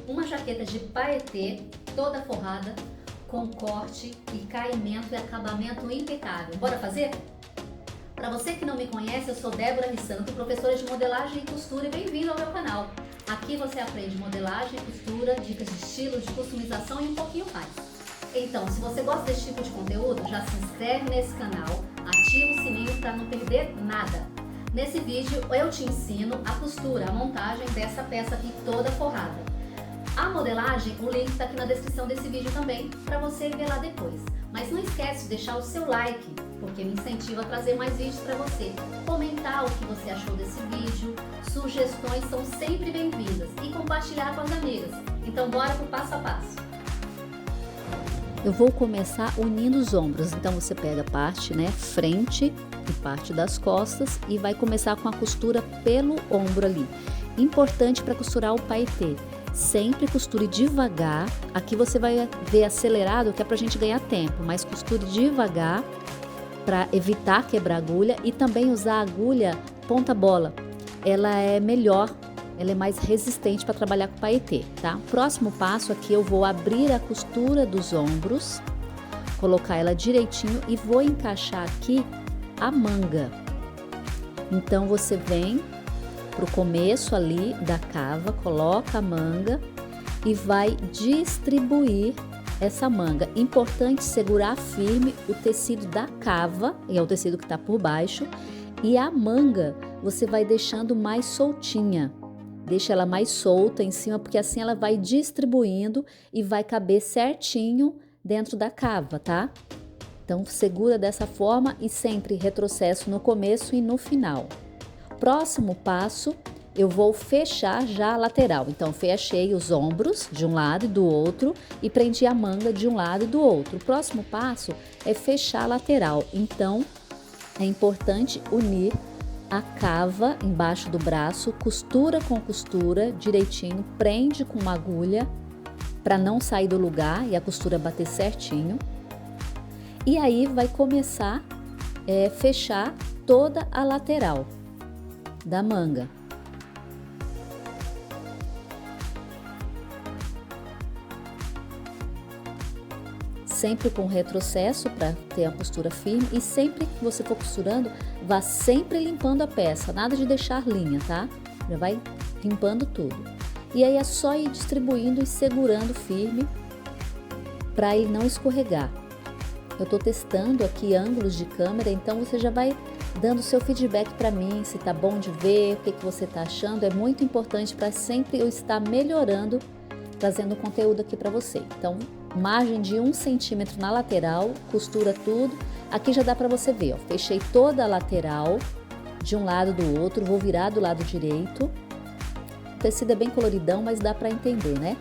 uma jaqueta de paetê toda forrada, com corte e caimento e acabamento impecável. Bora fazer? Para você que não me conhece, eu sou Débora Rissanto, professora de modelagem e costura, e bem-vindo ao meu canal. Aqui você aprende modelagem, costura, dicas de estilo, de customização e um pouquinho mais. Então, se você gosta desse tipo de conteúdo, já se inscreve nesse canal, ativa o sininho para não perder nada. Nesse vídeo eu te ensino a costura, a montagem dessa peça aqui toda forrada. A modelagem, o link está aqui na descrição desse vídeo também, para você ver lá depois. Mas não esquece de deixar o seu like, porque me incentiva a trazer mais vídeos para você. Comentar o que você achou desse vídeo, sugestões são sempre bem-vindas e compartilhar com as amigas. Então bora pro passo a passo. Eu vou começar unindo os ombros, então você pega a parte, frente e parte das costas e vai começar com a costura pelo ombro ali. Importante para costurar o paetê. Sempre costure devagar, aqui você vai ver acelerado que é pra gente ganhar tempo, mas costure devagar para evitar quebrar a agulha e também usar a agulha ponta bola, ela é melhor, ela é mais resistente para trabalhar com paetê, tá? Próximo passo aqui eu vou abrir a costura dos ombros, colocar ela direitinho e vou encaixar aqui a manga. Então você vem pro começo ali da cava, coloca a manga e vai distribuir essa manga. Importante segurar firme o tecido da cava, e é o tecido que tá por baixo, e a manga você vai deixando mais soltinha. Deixa ela mais solta em cima, porque assim ela vai distribuindo e vai caber certinho dentro da cava, tá? Então segura dessa forma e sempre retrocesso no começo e no final. Próximo passo, eu vou fechar já a lateral. Então, fechei os ombros de um lado e do outro e prendi a manga de um lado e do outro. O próximo passo é fechar a lateral. Então, é importante unir a cava embaixo do braço, costura com costura, direitinho, prende com uma agulha para não sair do lugar e a costura bater certinho. E aí, vai começar a fechar toda a lateral da manga. Sempre com retrocesso para ter a costura firme e sempre que você for costurando, vá sempre limpando a peça, nada de deixar linha, tá? Já vai limpando tudo. E aí é só ir distribuindo e segurando firme para ele não escorregar. Eu tô testando aqui ângulos de câmera, então você já vai dando seu feedback para mim, se tá bom de ver, o que você tá achando. É muito importante para sempre eu estar melhorando, trazendo conteúdo aqui para você. Então, margem de 1 centímetro na lateral, costura tudo. Aqui já dá para você ver, ó, fechei toda a lateral de um lado do outro, vou virar do lado direito. O tecido é bem coloridão, mas dá para entender, né?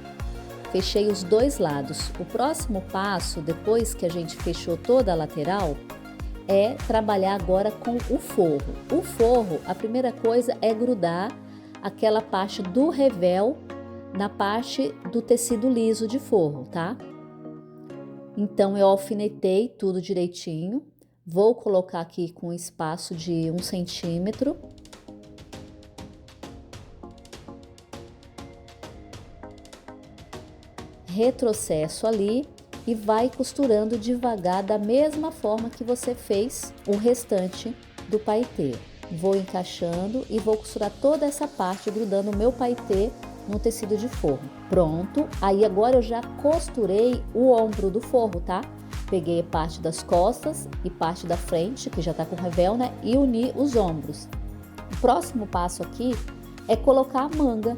Fechei os dois lados. O próximo passo, depois que a gente fechou toda a lateral, é trabalhar agora com o forro. O forro, a primeira coisa é grudar aquela parte do revel na parte do tecido liso de forro, tá? Então, eu alfinetei tudo direitinho. Vou colocar aqui com espaço de 1 centímetro. Retrocesso ali e vai costurando devagar da mesma forma que você fez o restante do paetê. Vou encaixando e vou costurar toda essa parte grudando o meu paetê no tecido de forro. Pronto, aí agora eu já costurei o ombro do forro, tá? Peguei parte das costas e parte da frente, que já tá com revel, né? E uni os ombros. O próximo passo aqui é colocar a manga.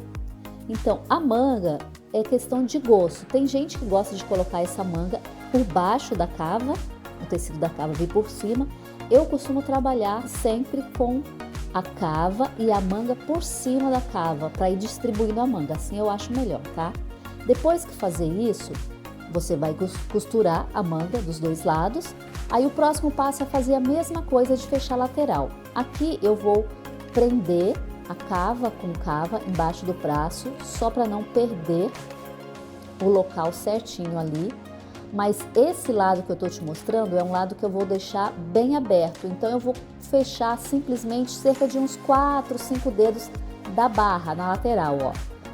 Então, a manga é questão de gosto. Tem gente que gosta de colocar essa manga por baixo da cava, o tecido da cava vir por cima. Eu costumo trabalhar sempre com a cava e a manga por cima da cava, para ir distribuindo a manga, assim eu acho melhor, tá? Depois que fazer isso, você vai costurar a manga dos dois lados. Aí o próximo passo é fazer a mesma coisa de fechar a lateral. Aqui eu vou prender a cava com cava embaixo do braço, só para não perder o local certinho ali. Mas esse lado que eu tô te mostrando é um lado que eu vou deixar bem aberto, então eu vou fechar simplesmente cerca de uns 4, 5 dedos da barra na lateral, ó.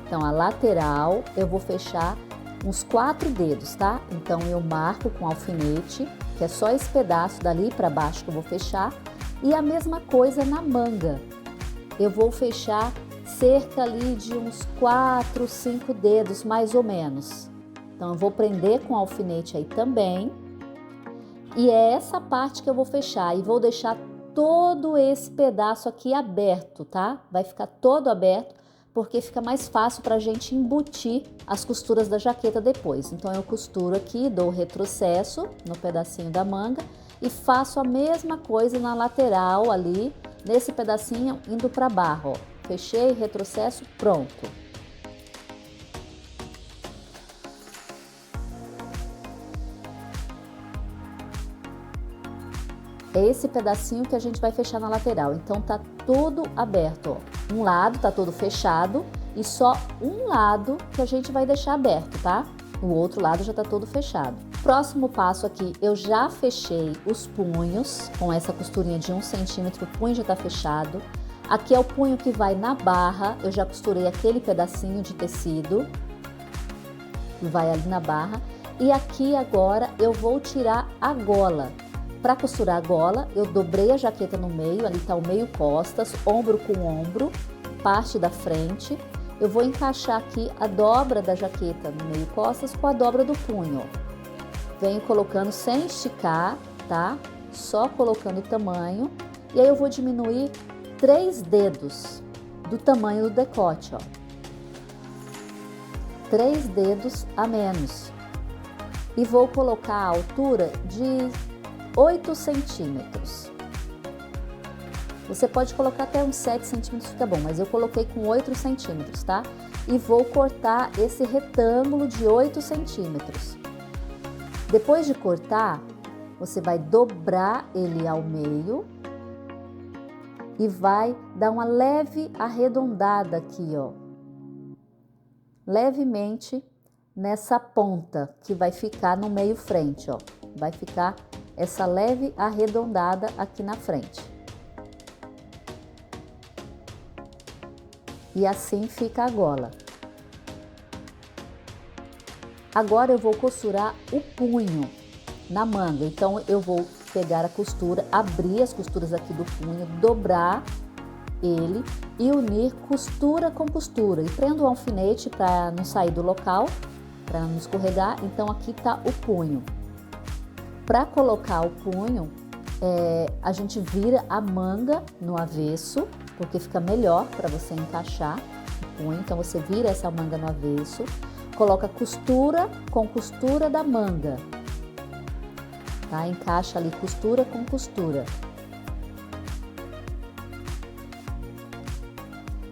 Então, a lateral eu vou fechar uns 4 dedos, tá? Então, eu marco com alfinete, que é só esse pedaço dali para baixo que eu vou fechar. E a mesma coisa na manga. Eu vou fechar cerca ali de uns 4, 5 dedos, mais ou menos. Então, eu vou prender com alfinete aí também. E é essa parte que eu vou fechar e vou deixar todo esse pedaço aqui aberto, tá? Vai ficar todo aberto, porque fica mais fácil para a gente embutir as costuras da jaqueta depois. Então, eu costuro aqui, dou o retrocesso no pedacinho da manga e faço a mesma coisa na lateral ali, nesse pedacinho indo para barra, ó. Fechei, retrocesso, pronto. É esse pedacinho que a gente vai fechar na lateral. Então, tá tudo aberto, ó. Um lado tá todo fechado e só um lado que a gente vai deixar aberto, tá? O outro lado já tá todo fechado. Próximo passo aqui, eu já fechei os punhos com essa costurinha de 1 centímetro, o punho já tá fechado. Aqui é o punho que vai na barra, eu já costurei aquele pedacinho de tecido, vai ali na barra. E aqui agora eu vou tirar a gola. Para costurar a gola, eu dobrei a jaqueta no meio, ali tá o meio costas, ombro com ombro, parte da frente. Eu vou encaixar aqui a dobra da jaqueta no meio costas com a dobra do punho. Venho colocando sem esticar, tá? Só colocando o tamanho. E aí eu vou diminuir 3 dedos do tamanho do decote, ó. 3 dedos a menos. E vou colocar a altura de 8 centímetros. Você pode colocar até uns 7 centímetros, fica bom, mas eu coloquei com 8 centímetros, tá? E vou cortar esse retângulo de 8 centímetros. Depois de cortar, você vai dobrar ele ao meio e vai dar uma leve arredondada aqui, ó. Levemente nessa ponta que vai ficar no meio frente, ó. Vai ficar essa leve arredondada aqui na frente. E assim fica a gola. Agora eu vou costurar o punho na manga. Então eu vou pegar a costura, abrir as costuras aqui do punho, dobrar ele e unir costura com costura. E prendo o alfinete para não sair do local, para não escorregar. Então aqui tá o punho. Para colocar o punho, a gente vira a manga no avesso, porque fica melhor para você encaixar o punho. Então, você vira essa manga no avesso, coloca costura com costura da manga, tá? Encaixa ali costura com costura.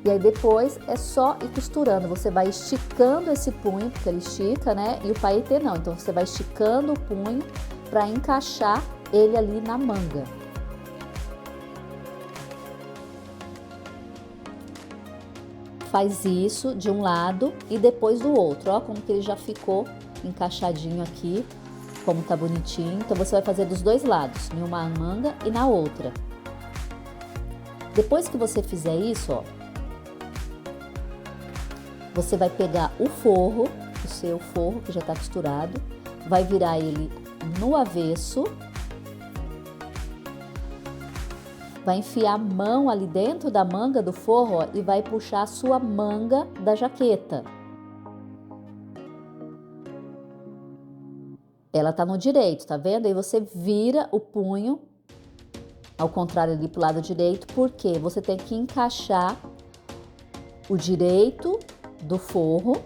E aí depois é só ir costurando, você vai esticando esse punho, porque ele estica, né? E o paetê não, então você vai esticando o punho para encaixar ele ali na manga. Faz isso de um lado e depois do outro, ó, como que ele já ficou encaixadinho aqui, como tá bonitinho. Então você vai fazer dos dois lados, em uma manga e na outra. Depois que você fizer isso, ó, você vai pegar o forro, o seu forro que já tá costurado, vai virar ele no avesso, vai enfiar a mão ali dentro da manga do forro, ó, e vai puxar a sua manga da jaqueta. Ela tá no direito, tá vendo? Aí você vira o punho ao contrário ali pro lado direito, porque você tem que encaixar o direito do forro,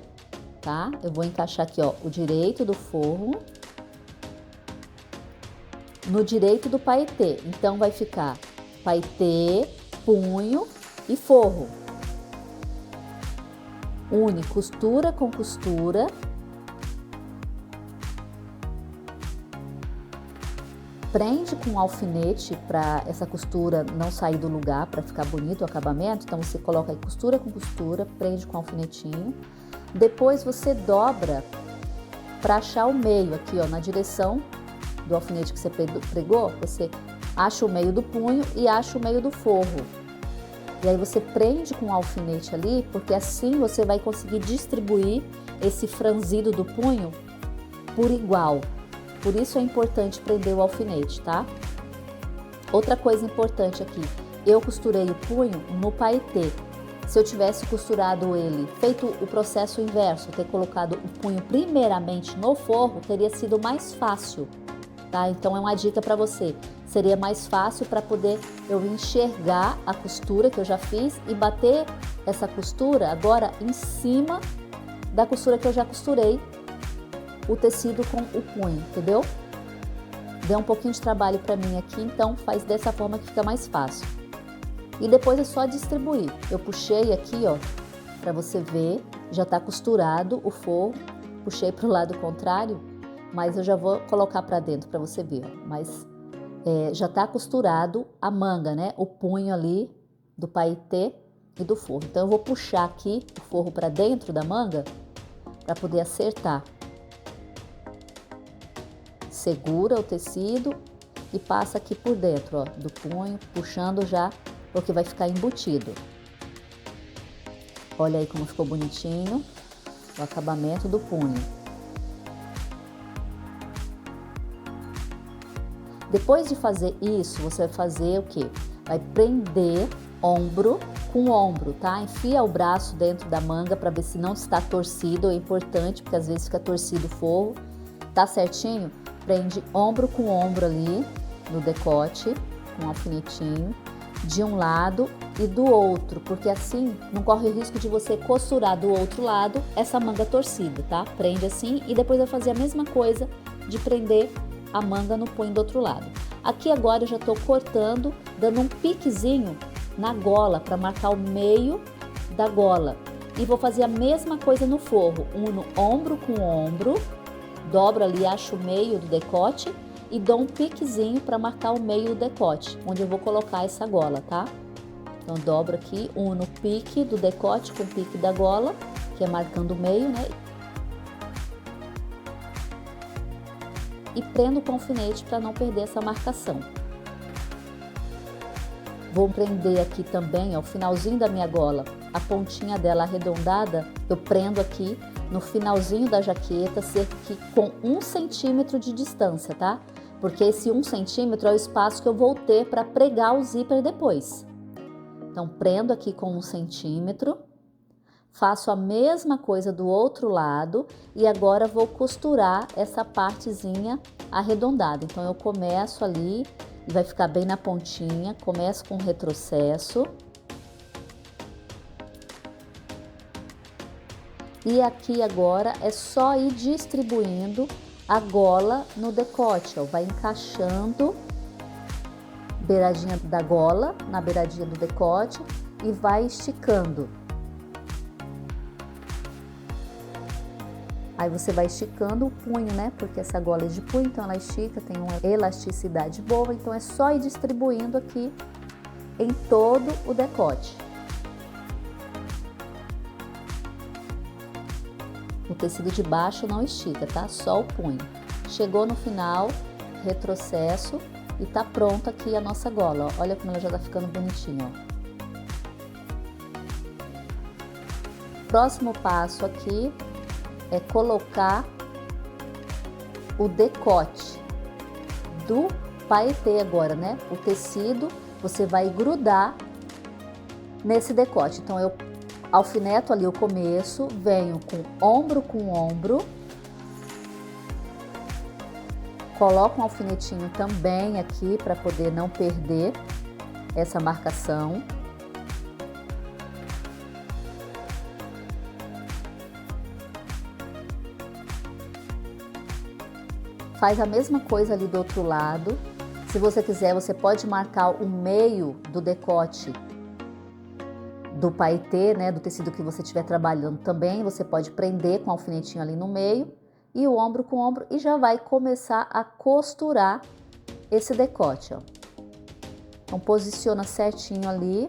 tá? Eu vou encaixar aqui, ó, o direito do forro no direito do paetê. Então, vai ficar paetê, punho e forro. Une costura com costura. Prende com alfinete para essa costura não sair do lugar, para ficar bonito o acabamento. Então, você coloca aí costura com costura, prende com alfinetinho. Depois, você dobra para achar o meio aqui, ó, na direção do alfinete que você pregou, você acha o meio do punho e acha o meio do forro. E aí você prende com o alfinete ali, porque assim você vai conseguir distribuir esse franzido do punho por igual. Por isso é importante prender o alfinete, tá? Outra coisa importante aqui, eu costurei o punho no paetê. Se eu tivesse costurado ele, feito o processo inverso, ter colocado o punho primeiramente no forro, teria sido mais fácil, tá? Então é uma dica para você. Seria mais fácil para poder eu enxergar a costura que eu já fiz e bater essa costura agora em cima da costura que eu já costurei o tecido com o punho, entendeu? Deu um pouquinho de trabalho para mim aqui, então faz dessa forma que fica mais fácil. E depois é só distribuir. Eu puxei aqui, ó, para você ver, já tá costurado o forro. Puxei pro lado contrário, mas eu já vou colocar para dentro para você ver, ó. Mas já tá costurado a manga, né? O punho ali do paetê e do forro. Então eu vou puxar aqui o forro para dentro da manga para poder acertar. Segura o tecido e passa aqui por dentro, ó, do punho, puxando já, porque vai ficar embutido. Olha aí como ficou bonitinho o acabamento do punho. Depois de fazer isso, você vai fazer o quê? Vai prender ombro com ombro, tá? Enfia o braço dentro da manga para ver se não está torcido, é importante, porque às vezes fica torcido o forro. Tá certinho? Prende ombro com ombro ali no decote, com um alfinetinho, de um lado e do outro, porque assim não corre o risco de você costurar do outro lado essa manga torcida, tá? Prende assim e depois vai fazer a mesma coisa de prender a manga no punho do outro lado. Aqui agora eu já tô cortando, dando um piquezinho na gola para marcar o meio da gola. E vou fazer a mesma coisa no forro, uno ombro com ombro, dobro ali, acho o meio do decote e dou um piquezinho para marcar o meio do decote, onde eu vou colocar essa gola, tá? Então dobro aqui, uno o pique do decote com o pique da gola, que é marcando o meio, né? E prendo com o alfinete para não perder essa marcação. Vou prender aqui também, ó, o finalzinho da minha gola, a pontinha dela arredondada, eu prendo aqui no finalzinho da jaqueta, cerca com 1 centímetro de distância, tá? Porque esse 1 centímetro é o espaço que eu vou ter para pregar o zíper depois. Então, prendo aqui com 1 centímetro, faço a mesma coisa do outro lado e agora vou costurar essa partezinha arredondada. Então, eu começo ali e vai ficar bem na pontinha, começo com retrocesso. E aqui agora é só ir distribuindo a gola no decote, ó, vai encaixando beiradinha da gola na beiradinha do decote e vai esticando. Aí você vai esticando o punho, né? Porque essa gola é de punho, então ela estica, tem uma elasticidade boa, então é só ir distribuindo aqui em todo o decote. O tecido de baixo não estica, tá? Só o punho. Chegou no final, retrocesso e tá pronta aqui a nossa gola, ó. Olha como ela já tá ficando bonitinha, ó. Próximo passo aqui é colocar o decote do paetê agora, né? O tecido você vai grudar nesse decote. Então eu alfineto ali o começo, venho com ombro, coloco um alfinetinho também aqui para poder não perder essa marcação. Faz a mesma coisa ali do outro lado. Se você quiser, você pode marcar o meio do decote do paetê, né, do tecido que você estiver trabalhando também. Você pode prender com o alfinetinho ali no meio e o ombro com ombro e já vai começar a costurar esse decote, ó. Então posiciona certinho ali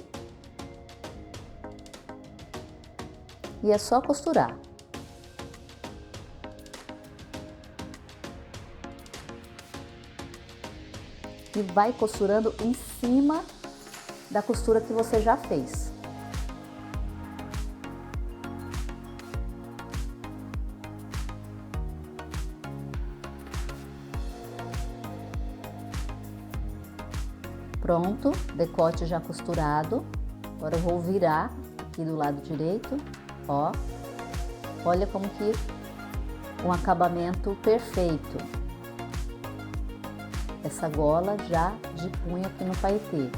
e é só costurar. E vai costurando em cima da costura que você já fez. Pronto, decote já costurado. Agora eu vou virar aqui do lado direito, ó. Olha como que um acabamento perfeito. Essa gola já de punho aqui no paetê.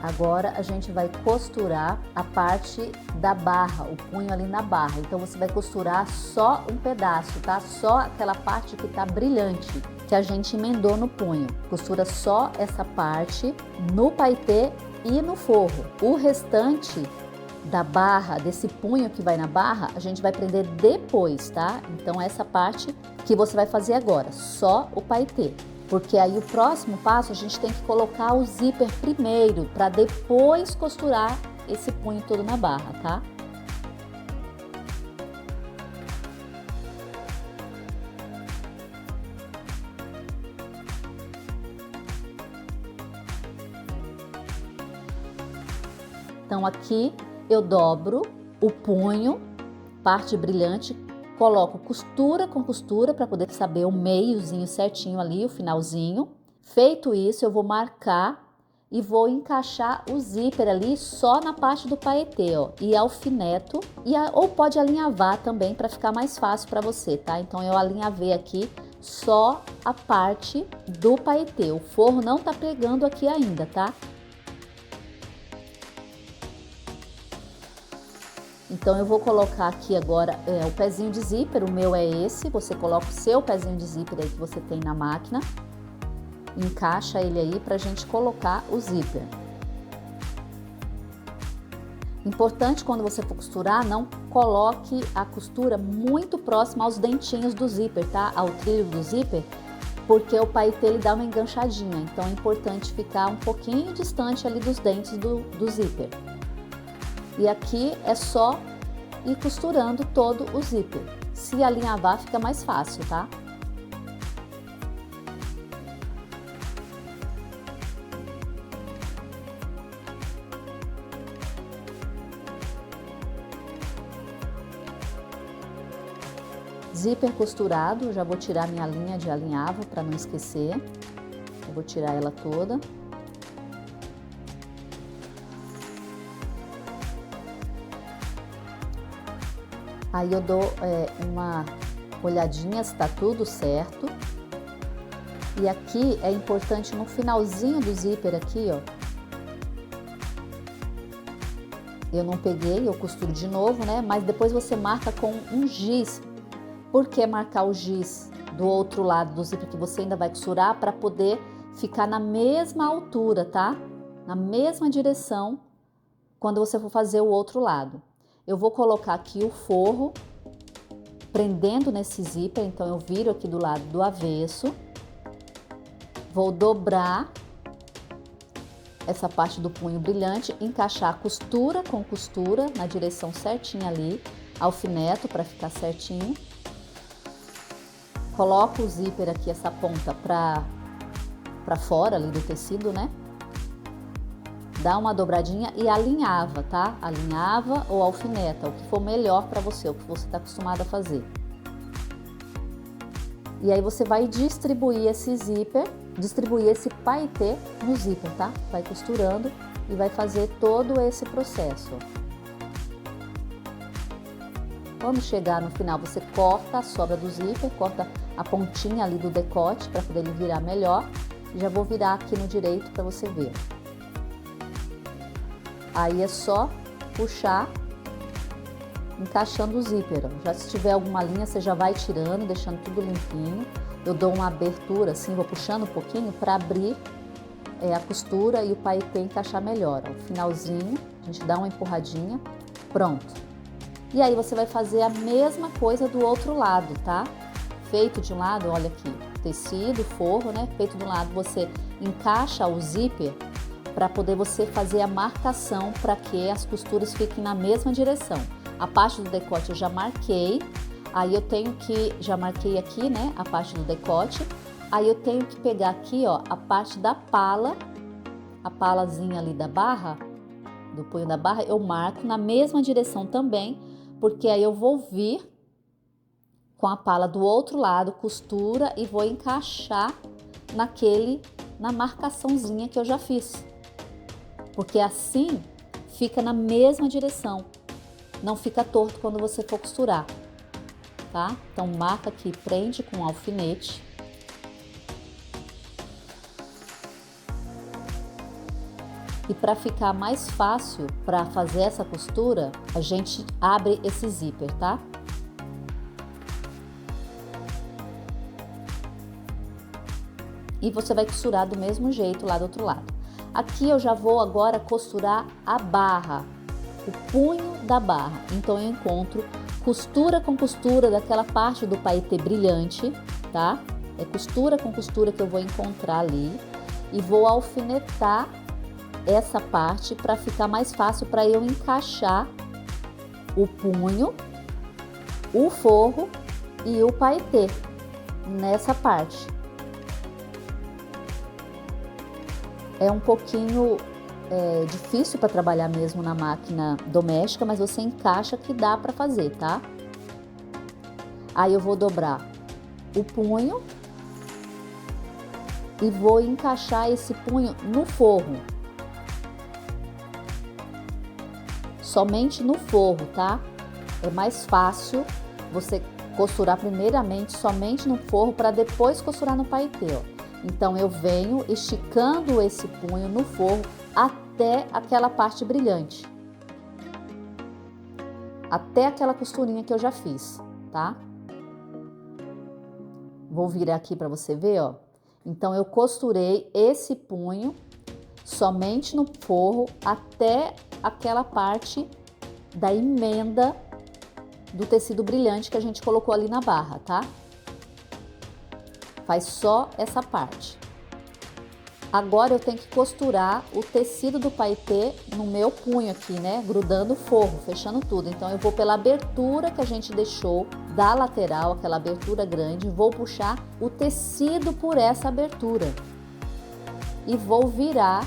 Agora a gente vai costurar a parte da barra, o punho ali na barra. Então você vai costurar só um pedaço, tá? Só aquela parte que tá brilhante, que a gente emendou no punho. Costura só essa parte no paetê e no forro. O restante da barra, desse punho que vai na barra, a gente vai prender depois, tá? Então essa parte que você vai fazer agora, só o paetê. Porque aí o próximo passo a gente tem que colocar o zíper primeiro, para depois costurar esse punho todo na barra, tá? Então aqui eu dobro o punho, parte brilhante, coloco costura com costura para poder saber o meiozinho certinho ali, o finalzinho. Feito isso, eu vou marcar e vou encaixar o zíper ali só na parte do paetê, ó, e alfineto, ou pode alinhavar também para ficar mais fácil para você, tá? Então eu alinhavei aqui só a parte do paetê, o forro não tá pegando aqui ainda, tá? Então eu vou colocar aqui agora o pezinho de zíper, o meu é esse, você coloca o seu pezinho de zíper aí que você tem na máquina, encaixa ele aí pra gente colocar o zíper. Importante quando você for costurar, não coloque a costura muito próxima aos dentinhos do zíper, tá? Ao trilho do zíper, porque o paetê ele dá uma enganchadinha, então é importante ficar um pouquinho distante ali dos dentes do zíper. E aqui é só ir costurando todo o zíper. Se alinhavar fica mais fácil, tá? Zíper costurado, já vou tirar minha linha de alinhavo para não esquecer. Eu vou tirar ela toda. Aí eu dou uma olhadinha se tá tudo certo. E aqui é importante no finalzinho do zíper aqui, ó. Eu não peguei, eu costuro de novo, né? Mas depois você marca com um giz. Por que marcar o giz do outro lado do zíper que você ainda vai costurar? Para poder ficar na mesma altura, tá? Na mesma direção quando você for fazer o outro lado. Eu vou colocar aqui o forro, prendendo nesse zíper, então eu viro aqui do lado do avesso. Vou dobrar essa parte do punho brilhante, encaixar costura com costura na direção certinha ali, alfineto para ficar certinho. Coloco o zíper aqui, essa ponta para fora ali do tecido, né? Dá uma dobradinha e alinhava, tá? Alinhava ou alfineta, o que for melhor para você, o que você está acostumado a fazer. E aí você vai distribuir esse zíper, distribuir esse paetê no zíper, tá? Vai costurando e vai fazer todo esse processo. Quando chegar no final, você corta a sobra do zíper, corta a pontinha ali do decote para poder ele virar melhor. Já vou virar aqui no direito para você ver. Aí é só puxar, encaixando o zíper. Já se tiver alguma linha, você já vai tirando, deixando tudo limpinho. Eu dou uma abertura assim, vou puxando um pouquinho para abrir a costura e o paetê encaixar melhor. Ó. O finalzinho, a gente dá uma empurradinha, pronto. E aí você vai fazer a mesma coisa do outro lado, tá? Feito de um lado, olha aqui, tecido, forro, né? Feito de um lado, você encaixa o zíper para poder você fazer a marcação para que as costuras fiquem na mesma direção. A parte do decote eu já marquei, aí eu tenho que, já marquei aqui, né, a parte do decote, aí eu tenho que pegar aqui, ó, a parte da pala, a palazinha ali da barra, do punho da barra, eu marco na mesma direção também, porque aí eu vou vir com a pala do outro lado, costura e vou encaixar na marcaçãozinha que eu já fiz. Porque assim fica na mesma direção, não fica torto quando você for costurar, tá? Então marca aqui, prende com um alfinete. E para ficar mais fácil para fazer essa costura, a gente abre esse zíper, tá? E você vai costurar do mesmo jeito lá do outro lado. Aqui eu já vou agora costurar a barra, o punho da barra. Então eu encontro costura com costura daquela parte do paetê brilhante, tá? É costura com costura que eu vou encontrar ali e vou alfinetar essa parte para ficar mais fácil para eu encaixar o punho, o forro e o paetê nessa parte. É um pouquinho difícil para trabalhar mesmo na máquina doméstica, mas você encaixa que dá para fazer, tá? Aí eu vou dobrar o punho e vou encaixar esse punho no forro. Somente no forro, tá? É mais fácil você costurar primeiramente somente no forro para depois costurar no paetê, ó. Então eu venho esticando esse punho no forro até aquela parte brilhante. Até aquela costurinha que eu já fiz, tá? Vou virar aqui para você ver, ó. Então eu costurei esse punho somente no forro até aquela parte da emenda do tecido brilhante que a gente colocou ali na barra, tá? Faz só essa parte. Agora eu tenho que costurar o tecido do paetê no meu punho aqui, né? Grudando o forro, fechando tudo. Então eu vou pela abertura que a gente deixou da lateral, aquela abertura grande, vou puxar o tecido por essa abertura. E vou virar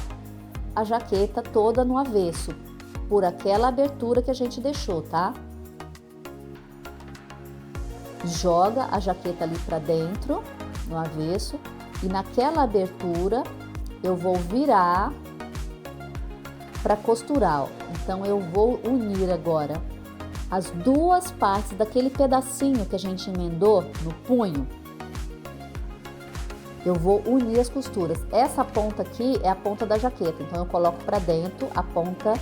a jaqueta toda no avesso, por aquela abertura que a gente deixou, tá? Joga a jaqueta ali pra dentro, no avesso, e naquela abertura eu vou virar para costurar, ó. Então eu vou unir agora as duas partes daquele pedacinho que a gente emendou no punho. Eu vou unir as costuras. Essa ponta aqui é a ponta da jaqueta, então eu coloco para dentro a ponta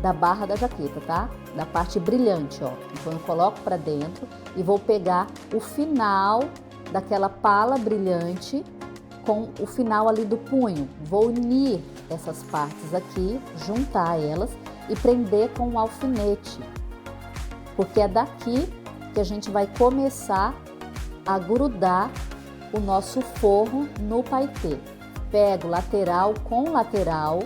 da barra da jaqueta, tá? Da parte brilhante, ó. Então eu coloco para dentro e vou pegar o final daquela pala brilhante com o final ali do punho. Vou unir essas partes aqui, juntar elas e prender com um alfinete, porque é daqui que a gente vai começar a grudar o nosso forro no paetê. Pego lateral com lateral,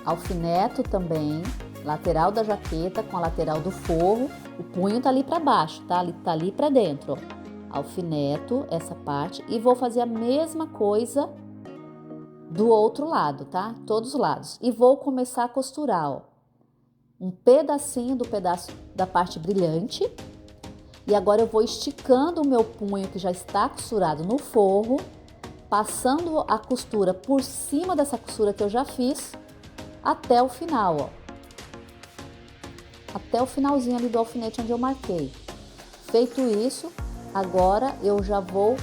alfineto também, lateral da jaqueta com a lateral do forro, o punho tá ali para baixo, tá? Tá ali para dentro, ó. Alfineto essa parte e vou fazer a mesma coisa do outro lado, tá? Todos os lados. E vou começar a costurar, ó, um pedacinho do pedaço da parte brilhante. E agora eu vou esticando o meu punho que já está costurado no forro, passando a costura por cima dessa costura que eu já fiz até o final, ó. Até o finalzinho ali do alfinete onde eu marquei. Feito isso, agora eu já vou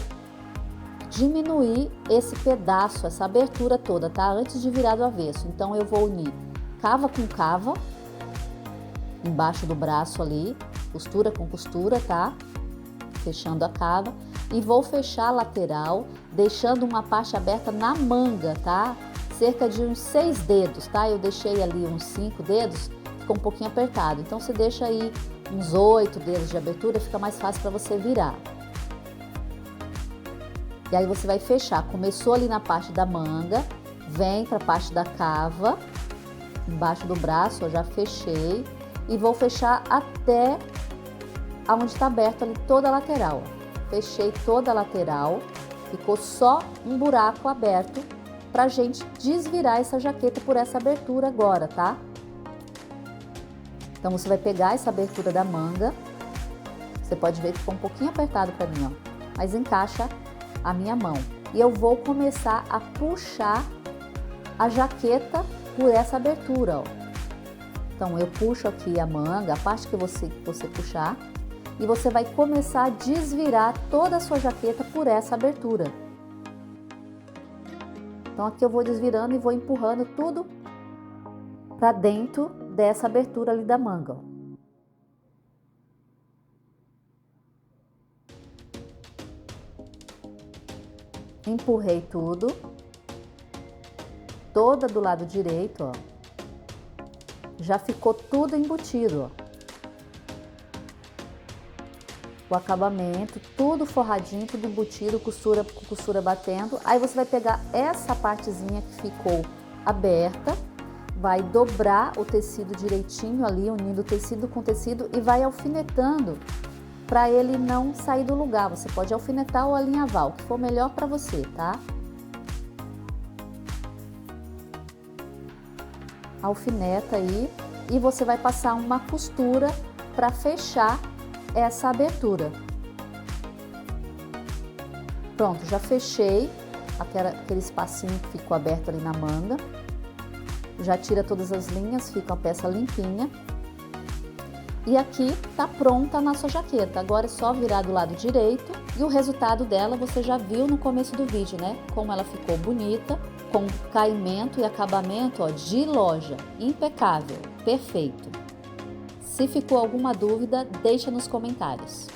diminuir esse pedaço, essa abertura toda, tá? Antes de virar do avesso. Então eu vou unir cava com cava, embaixo do braço ali, costura com costura, tá? Fechando a cava. E vou fechar a lateral, deixando uma parte aberta na manga, tá? Cerca de uns 6 dedos, tá? Eu deixei ali uns 5 dedos, ficou um pouquinho apertado. Então você deixa aí uns 8 dedos de abertura, fica mais fácil para você virar. E aí você vai fechar. Começou ali na parte da manga, vem para a parte da cava, embaixo do braço, eu já fechei. E vou fechar até aonde está aberto ali toda a lateral. Fechei toda a lateral, ficou só um buraco aberto pra gente desvirar essa jaqueta por essa abertura agora, tá? Então você vai pegar essa abertura da manga, você pode ver que ficou um pouquinho apertado pra mim, ó, mas encaixa a minha mão. E eu vou começar a puxar a jaqueta por essa abertura, ó. Então eu puxo aqui a manga, a parte que você puxar, e você vai começar a desvirar toda a sua jaqueta por essa abertura. Então aqui eu vou desvirando e vou empurrando tudo para dentro dessa abertura ali da manga, ó. Empurrei tudo, toda do lado direito, ó. Já ficou tudo embutido, ó. O acabamento, tudo forradinho, tudo embutido, costura batendo. Aí você vai pegar essa partezinha que ficou aberta, vai dobrar o tecido direitinho ali, unindo tecido com tecido e vai alfinetando para ele não sair do lugar. Você pode alfinetar ou alinhavar, o que for melhor para você, tá? Alfineta aí e você vai passar uma costura para fechar essa abertura. Pronto, já fechei aquele espacinho que ficou aberto ali na manga. Já tira todas as linhas, fica a peça limpinha. E aqui tá pronta a nossa jaqueta. Agora é só virar do lado direito e o resultado dela você já viu no começo do vídeo, né? Como ela ficou bonita, com caimento e acabamento, ó, de loja, impecável, perfeito. Se ficou alguma dúvida, deixa nos comentários.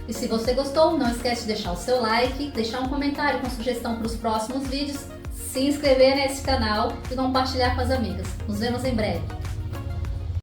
E se você gostou, não esquece de deixar o seu like, deixar um comentário com sugestão para os próximos vídeos, se inscrever nesse canal e compartilhar com as amigas. Nos vemos em breve.